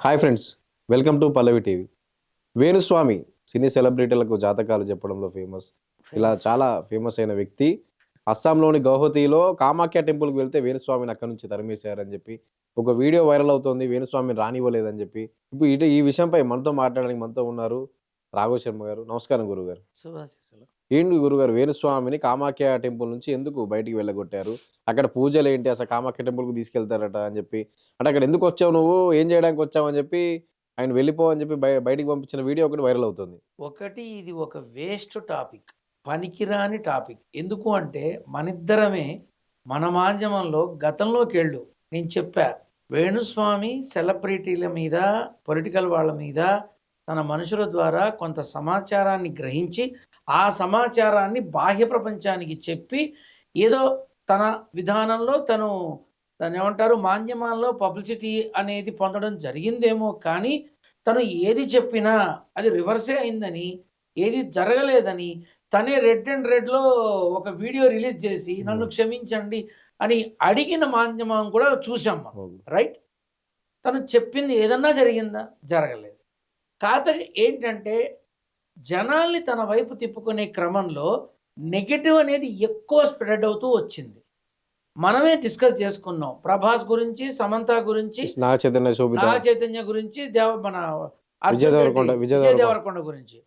Hi friends, welcome to Pallavi TV. Venuswamy cine సెలబ్రిటీలకు జాతకాలు చెప్పడంలో ఫేమస్. ఇలా ఫేమస్. చాలా ఫేమస్ అయిన వ్యక్తి. అస్సాంలోని గౌహతిలో కామాఖ్య టెంపుల్కి వెళ్తే వేణుస్వామిని అక్కడి నుంచి తరిమేశారని చెప్పి ఒక వీడియో వైరల్ అవుతోంది. వేణుస్వామిని రానివ్వలేదని చెప్పి. ఇప్పుడు ఈ విషయంపై మనతో మాట్లాడడానికి మనతో ఉన్నారు రాఘవ శర్మ గారు. నమస్కారం గురుగారు. శుభాశీస్సులు. ఏంటి గురుగారు, వేణుస్వామిని కామాఖ్య టెంపుల్ నుంచి ఎందుకు బయటికి వెళ్ళగొట్టారు? అక్కడ పూజలు ఏంటి, అసలు కామాఖ్య టెంపుల్కి తీసుకెళ్తారట అని చెప్పి, అంటే అక్కడ ఎందుకు వచ్చావు నువ్వు, ఏం చేయడానికి వచ్చావు అని చెప్పి ఆయన వెళ్ళిపో అని చెప్పి బయటికి పంపించిన వీడియో ఒకటి వైరల్ అవుతుంది. ఇది ఒక వేస్ట్ టాపిక్. పనికిరాని టాపిక్. ఎందుకు అంటే మనిద్దరమే మన మాధ్యమంలో గతంలోకెళ్ళు నేను చెప్పా. వేణుస్వామి సెలబ్రిటీల మీద, పొలిటికల్ వాళ్ళ మీద తన మనుషుల ద్వారా కొంత సమాచారాన్ని గ్రహించి ఆ సమాచారాన్ని బాహ్య ప్రపంచానికి చెప్పి ఏదో తన విధానంలో దాన్ని ఏమంటారు, మాధ్యమాల్లో పబ్లిసిటీ అనేది పొందడం జరిగిందేమో కానీ తను ఏది చెప్పినా అది రివర్సే అయిందని, ఏది జరగలేదని తనే రెడ్ అండ్ రెడ్లో ఒక వీడియో రిలీజ్ చేసి నన్ను క్షమించండి అని అడిగిన మాధ్యమం కూడా చూసాం మనం. రైట్? తను చెప్పింది ఏదన్నా జరిగిందా? జరగలేదు. కాకపోతే ఏంటంటే జనాల్ని తన వైపు తిప్పుకునే క్రమంలో నెగటివ్ అనేది ఎక్కువ స్ప్రెడ్ అవుతూ వచ్చింది. మనమే డిస్కస్ చేసుకున్నాం. ప్రభాస్ గురించి, సమంత గురించి, నాగ చైతన్య గురించి, మన విజయ్ దేవరకొండ గురించి.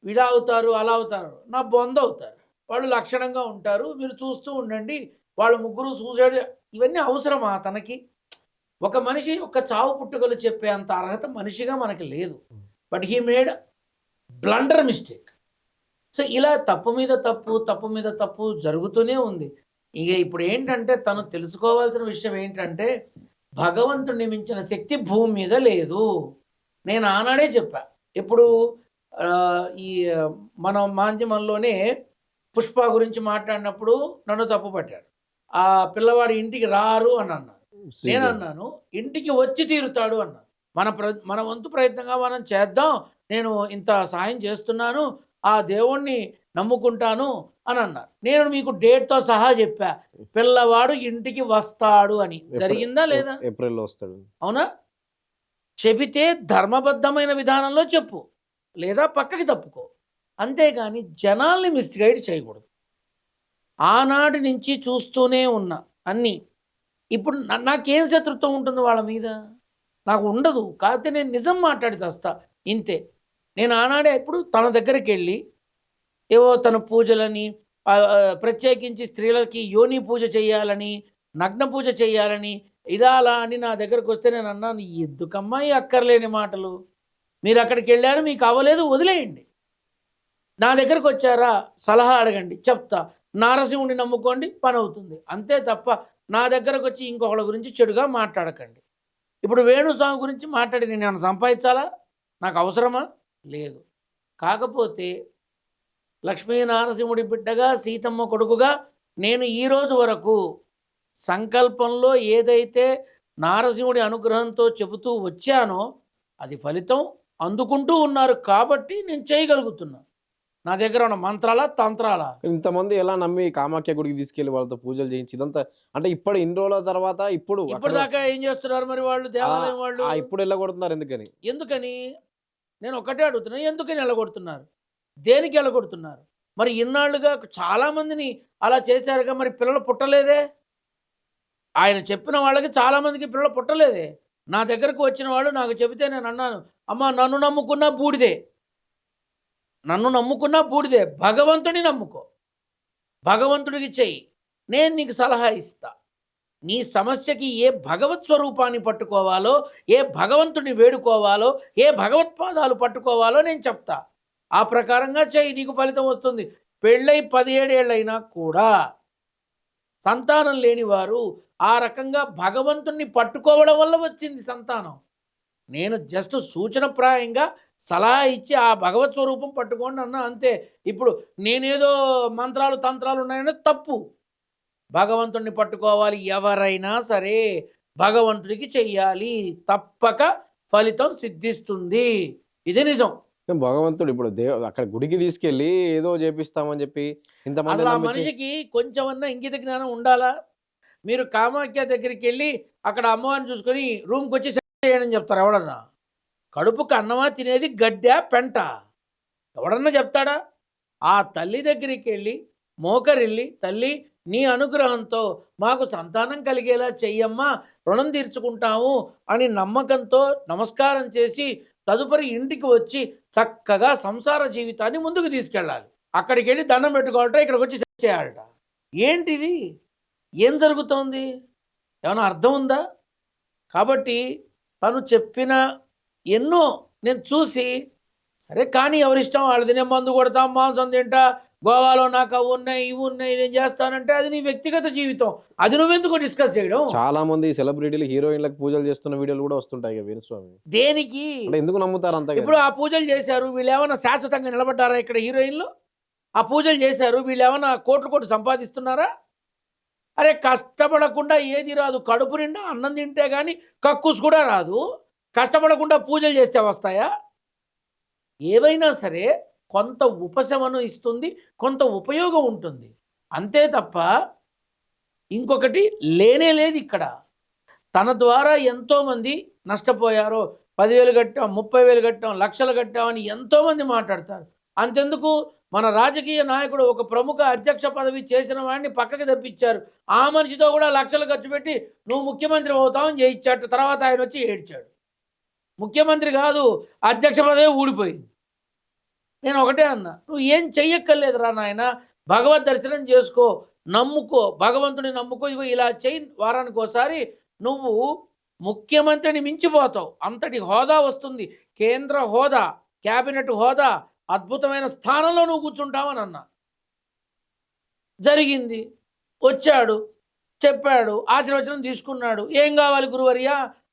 ఇలా అవుతారు, అలా అవుతారు, నా బొంద అవుతారు, వాళ్ళు లక్షణంగా ఉంటారు, మీరు చూస్తూ ఉండండి, వాళ్ళు ముగ్గురు సూసైడ్. ఇవన్నీ అవసరమా తనకి? ఒక మనిషి ఒక చావు పుట్టుకలు చెప్పే అంత అర్హత మనిషిగా మనకి లేదు. But he made blunder mistake. So ఇలా తప్పు మీద తప్పు, తప్పు మీద తప్పు జరుగుతూనే ఉంది. ఇక ఇప్పుడు ఏంటంటే తను తెలుసుకోవాల్సిన విషయం ఏంటంటే భగవంతుడిని మించిన శక్తి భూమి మీద లేదు. నేను ఆనాడే చెప్పా. ఇప్పుడు ఈ మన మాధ్యమంలోనే పుష్ప గురించి మాట్లాడినప్పుడు నన్ను తప్పు పట్టాడు. ఆ పిల్లవాడి ఇంటికి రారు అని అన్నాను. నేను అన్నాను ఇంటికి వచ్చి తీరుతాడు అన్నాను. మన వంతు ప్రయత్నంగా మనం చేద్దాం, నేను ఇంత సాయం చేస్తున్నాను, ఆ దేవుణ్ణి నమ్ముకుంటాను అని అన్నారు. నేను మీకు డేట్తో సహా చెప్పా, పిల్లవాడు ఇంటికి వస్తాడు అని. జరిగిందా లేదా? ఏప్రిల్లో వస్తాడు. అవునా? చెబితే ధర్మబద్ధమైన విధానంలో చెప్పు, లేదా పక్కకి తప్పుకో. అంతేగాని జనాల్ని మిస్గైడ్ చేయకూడదు. ఆనాటి నుంచి చూస్తూనే ఉన్నా అన్నీ. ఇప్పుడు నాకేం శత్రుత్వం ఉంటుంది వాళ్ళ మీద? నాకు ఉండదు. కాకపోతే నేను నిజం మాట్లాడి చేస్తా, ఇంతే. నేను ఆనాడే ఇప్పుడు తన దగ్గరికి వెళ్ళి ఏవో తన పూజలని, ప్రత్యేకించి స్త్రీలకి యోని పూజ చేయాలని, నగ్న పూజ చేయాలని, ఇలా అలా అని నా దగ్గరకు వస్తే నేను అన్నాను, ఎందుకమ్మా ఈ అక్కర్లేని మాటలు? మీరు అక్కడికి వెళ్ళారు, మీకు అవ్వలేదు, వదిలేయండి. నా దగ్గరకు వచ్చారా, సలహా అడగండి, చెప్తా. నారసింహుడిని నమ్ముకోండి, పని అవుతుంది. అంతే తప్ప నా దగ్గరకు వచ్చి ఇంకొకళ్ళ గురించి చెడుగా మాట్లాడకండి. ఇప్పుడు వేణుస్వామి గురించి మాట్లాడి నేను ఏమైనా సంపాదించాలా? నాకు అవసరమా? లేదు. కాకపోతే లక్ష్మీనారసింహుడి బిడ్డగా, సీతమ్మ కొడుకుగా నేను ఈరోజు వరకు సంకల్పంలో ఏదైతే నారసింహుడి అనుగ్రహంతో చెబుతూ వచ్చానో అది ఫలితం అందుకుంటూ ఉన్నారు కాబట్టి నేను చేయగలుగుతున్నాను. నా దగ్గర ఉన్న మంత్రాల, తంత్రాల. ఇంతమంది ఎలా నమ్మి కామాఖ్య గుడికి తీసుకెళ్లి వాళ్ళతో పూజలు చేయించి ఇదంతా, అంటే ఇప్పుడు ఇన్ని రోజుల తర్వాత ఇప్పుడు దాకా ఏం చేస్తున్నారు మరి వాళ్ళు? దేవాలయం వాళ్ళు ఇప్పుడు వెళ్ళగొడుతున్నారు. ఎందుకని నేను ఒకటే అడుగుతున్నా, ఎందుకని వెళ్ళగొడుతున్నారు? దేనికి వెళ్ళగొడుతున్నారు? మరి ఇన్నాళ్ళుగా చాలామందిని అలా చేశారుగా, మరి పిల్లలు పుట్టలేదే? ఆయన చెప్పిన వాళ్ళకి చాలామందికి పిల్లలు పుట్టలేదే. నా దగ్గరకు వచ్చిన వాళ్ళు నాకు చెబితే నేను అన్నాను, అమ్మ నన్ను నమ్ముకున్నా బూడిదే, నన్ను నమ్ముకున్నా బూడిదే, భగవంతుని నమ్ముకో, భగవంతుడికి చెయ్యి, నేను నీకు సలహా ఇస్తా. నీ సమస్యకి ఏ భగవత్ స్వరూపాన్ని పట్టుకోవాలో, ఏ భగవంతుని వేడుకోవాలో, ఏ భగవత్పాదాలు పట్టుకోవాలో నేను చెప్తా. ఆ ప్రకారంగా చెయ్యి, నీకు ఫలితం వస్తుంది. పెళ్ళై 17 ఏళ్ళైనా కూడా సంతానం లేనివారు ఆ రకంగా భగవంతుణ్ణి పట్టుకోవడం వల్ల వచ్చింది సంతానం. నేను జస్ట్ సూచనప్రాయంగా సలహా ఇచ్చి ఆ భగవత్ స్వరూపం పట్టుకోండి అన్నా, అంతే. ఇప్పుడు నేనేదో మంత్రాలు తంత్రాలు ఉన్నాయని తప్పు. భగవంతుడిని పట్టుకోవాలి, ఎవరైనా సరే భగవంతుడికి చెయ్యాలి, తప్పక ఫలితం సిద్ధిస్తుంది. ఇది నిజం. భగవంతుడు ఇప్పుడు అక్కడ గుడికి తీసుకెళ్ళి ఏదో చేపిస్తామని చెప్పి ఇంతమంది ఆ మనిషికి కొంచెమన్నా ఇంగిత జ్ఞానం ఉండాలా? మీరు కామాఖ్య దగ్గరికి వెళ్ళి అక్కడ అమ్మవారిని చూసుకొని రూమ్కి వచ్చి చేయనని చెప్తారు ఎవడన్నా? కడుపుకు అన్నమా తినేది, గడ్డ పెంట? ఎవడన్నా చెప్తాడా? ఆ తల్లి దగ్గరికి వెళ్ళి మోకరిల్లి, తల్లి నీ అనుగ్రహంతో మాకు సంతానం కలిగేలా చెయ్యమ్మా, రుణం తీర్చుకుంటాము అని నమ్మకంతో నమస్కారం చేసి తదుపరి ఇంటికి వచ్చి చక్కగా సంసార జీవితాన్ని ముందుకు తీసుకెళ్ళాలి. అక్కడికి వెళ్ళి దండం పెట్టుకోవాలట, ఇక్కడికి వచ్చి సెట్ చేయాలట. ఏంటిది? ఏం జరుగుతోంది? ఏమైనా అర్థం ఉందా? కాబట్టి తను చెప్పిన ఎన్నో నేను చూసి, సరే కానీ ఎవరిష్టం వాళ్ళది, నేను మందు కొడతాం, మాంసం తింటా, గోవాలో నాకు అవి ఉన్నాయి ఇవి ఉన్నాయి నేను చేస్తానంటే అది నీ వ్యక్తిగత జీవితం, అది నువ్వెందుకు డిస్కస్ చేయడం? చాలా మంది సెలబ్రిటీలు హీరోయిన్లకు పూజలు చేస్తున్న వీడియోలు కూడా వస్తుంటాయి కదా వేణుస్వామి. దేనికి? అంటే ఎందుకు నమ్ముతారు అంతగా? ఇప్పుడు ఆ పూజలు చేశారు, వీళ్ళు ఏమైనా శాశ్వతంగా నిలబడ్డారా ఇక్కడ హీరోయిన్లు? ఆ పూజలు చేశారు, వీళ్ళు ఏమైనా కోట్లు కోట్లు సంపాదిస్తున్నారా? అరే కష్టపడకుండా ఏది రాదు, కడుపు నిండా అన్నం తింటే కానీ కక్కుస్ కూడా రాదు. కష్టపడకుండా పూజలు చేస్తే వస్తాయా? ఏవైనా సరే కొంత ఉపశమనం ఇస్తుంది, కొంత ఉపయోగం ఉంటుంది, అంతే తప్ప ఇంకొకటి లేనే లేదు ఇక్కడ. తన ద్వారా ఎంతోమంది నష్టపోయారో, 10,000 కట్టాం, 30,000 కట్టాం, లక్షలు కట్టామని ఎంతోమంది మాట్లాడతారు. అంతెందుకు, మన రాజకీయ నాయకుడు ఒక ప్రముఖ అధ్యక్ష పదవి చేసిన వాడిని పక్కకి తప్పించారు. ఆ మనిషితో కూడా లక్షలు ఖర్చు పెట్టి నువ్వు ముఖ్యమంత్రి అవుతావని చేయించాడు. తర్వాత ఆయన వచ్చి ఏడ్చాడు. ముఖ్యమంత్రి కాదు, అధ్యక్ష పదవి ఊడిపోయింది. నేను ఒకటే అన్నా, నువ్వు ఏం చెయ్యక్కర్లేదురా నాయన, భగవద్ దర్శనం చేసుకో, నమ్ముకో, భగవంతుని నమ్ముకో, ఇగో ఇలా చెయ్యి, వారానికి ఒకసారి నువ్వు ముఖ్యమంత్రిని మించిపోతావు, అంతటి హోదా వస్తుంది, కేంద్ర హోదా, క్యాబినెట్ హోదా, అద్భుతమైన స్థానంలో నువ్వు కూర్చుంటావని అన్నా. జరిగింది, వచ్చాడు, చెప్పాడు, ఆశీర్వచనం తీసుకున్నాడు. ఏం కావాలి గురువర్య,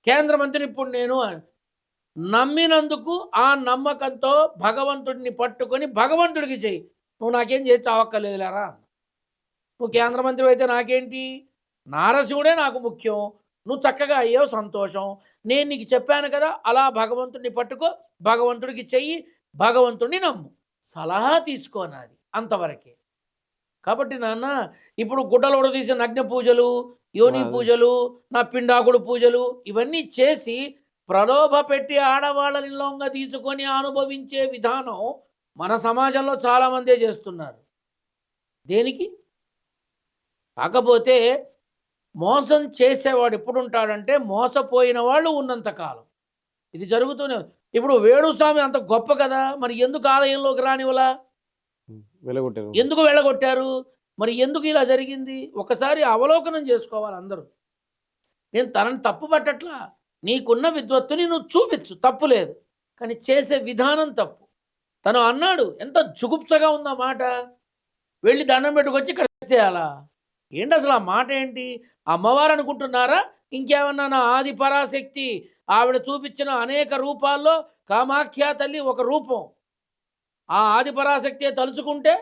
కేంద్ర మంత్రిని ఇప్పుడు నేను అని నమ్మినందుకు ఆ నమ్మకంతో భగవంతుడిని పట్టుకొని భగవంతుడికి చెయ్యి, నువ్వు నాకేం చేసి చావక్కర్లేదు లేరా. నువ్వు కేంద్ర మంత్రి అయితే నాకేంటి, నారసింహుడే నాకు ముఖ్యం, నువ్వు చక్కగా అయ్యావు సంతోషం, నేను నీకు చెప్పాను కదా, అలా భగవంతుడిని పట్టుకో, భగవంతుడికి చెయ్యి, భగవంతుడిని నమ్ము, సలహా తీసుకోనాది అంతవరకే. కాబట్టి నాన్న, ఇప్పుడు గుడ్డలు ఉడదీసిన నగ్న పూజలు, యోని పూజలు, నా పిండాకుడు పూజలు ఇవన్నీ చేసి ప్రలోభ పెట్టి ఆడవాళ్ళని లొంగ తీసుకొని అనుభవించే విధానం మన సమాజంలో చాలామందే చేస్తున్నారు. దేనికి? కాకపోతే మోసం చేసేవాడు ఎప్పుడుంటాడంటే మోసపోయిన వాళ్ళు ఉన్నంతకాలం ఇది జరుగుతూనే. ఇప్పుడు వేణుస్వామి అంత గొప్ప కదా, మరి ఎందుకు ఆలయంలోకి రానివలా? వెళ్ళగొట్టారు. ఎందుకు వెళ్ళగొట్టారు? మరి ఎందుకు ఇలా జరిగింది? ఒకసారి అవలోకనం చేసుకోవాలి అందరూ. నేను తనని తప్పు పట్టట్లా, నీకున్న విద్వత్తుని నువ్వు చూపించు, తప్పు లేదు, కానీ చేసే విధానం తప్పు. తను అన్నాడు, ఎంత జుగుప్సగా ఉందా మాట, వెళ్ళి దండం పెట్టుకొచ్చి ఇక్కడ చేయాలా? ఏంటి అసలు ఆ మాట ఏంటి? అమ్మవారు అనుకుంటున్నారా? ఇంకేమన్నా నా ఆది పరాశక్తి ఆవిడ చూపించిన అనేక రూపాల్లో కామాఖ్య తల్లి ఒక రూపం. ఆ ఆది పరాశక్తి తలుచుకుంటే,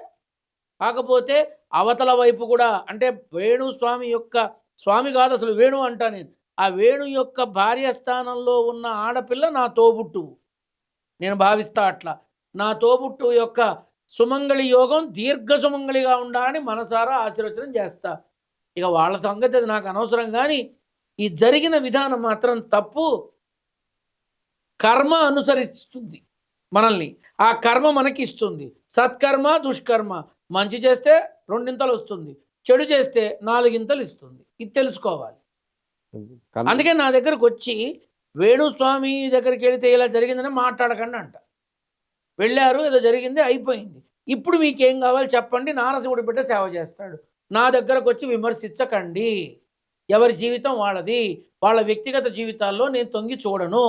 కాకపోతే అవతల వైపు కూడా అంటే వేణుస్వామి యొక్క, స్వామి కాదు అసలు వేణు అంటా నేను, ఆ వేణు యొక్క భార్య స్థానంలో ఉన్న ఆడపిల్ల నా తోబుట్టువు, నేను భావిస్తా అట్లా. నా తోబుట్టు యొక్క సుమంగళి యోగం దీర్ఘ సుమంగళిగా ఉండాలని మనసారా ఆశీర్వచనం చేస్తా. ఇక వాళ్ళ సంగతి అది నాకు అనవసరం, కానీ ఈ జరిగిన విధానం మాత్రం తప్పు. కర్మ అనుసరిస్తుంది మనల్ని, ఆ కర్మ మనకి ఇస్తుంది. సత్కర్మ దుష్కర్మ, మంచి చేస్తే 2 వస్తుంది, చెడు చేస్తే 4 ఇస్తుంది. ఇది తెలుసుకోవాలి. అందుకే నా దగ్గరకు వచ్చి వేణుస్వామి దగ్గరికి వెళితే ఇలా జరిగిందని మాట్లాడకండి అంట. వెళ్ళారు, ఏదో జరిగింది, అయిపోయింది, ఇప్పుడు మీకేం కావాలి చెప్పండి, నారసింహుడి బిడ్డ సేవ చేస్తాడు. నా దగ్గరకు వచ్చి విమర్శించకండి, ఎవరి జీవితం వాళ్ళది, వాళ్ళ వ్యక్తిగత జీవితాల్లో నేను తొంగి చూడను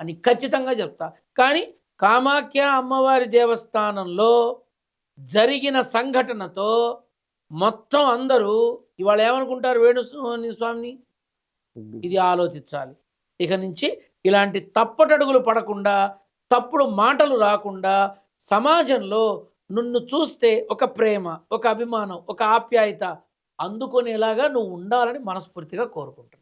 అని ఖచ్చితంగా చెప్తా. కానీ కామాఖ్య అమ్మవారి దేవస్థానంలో జరిగిన సంఘటనతో మొత్తం అందరూ ఇవాళ ఏమనుకుంటారు వేణుస్వామిని, ఇది ఆలోచించాలి. ఇక నుంచి ఇలాంటి తప్పటడుగులు పడకుండా, తప్పుడు మాటలు రాకుండా, సమాజంలో నిన్ను చూస్తే ఒక ప్రేమ, ఒక అభిమానం, ఒక ఆప్యాయత అందుకునేలాగా నువ్వు ఉండాలని మనస్ఫూర్తిగా కోరుకుంటున్నాను.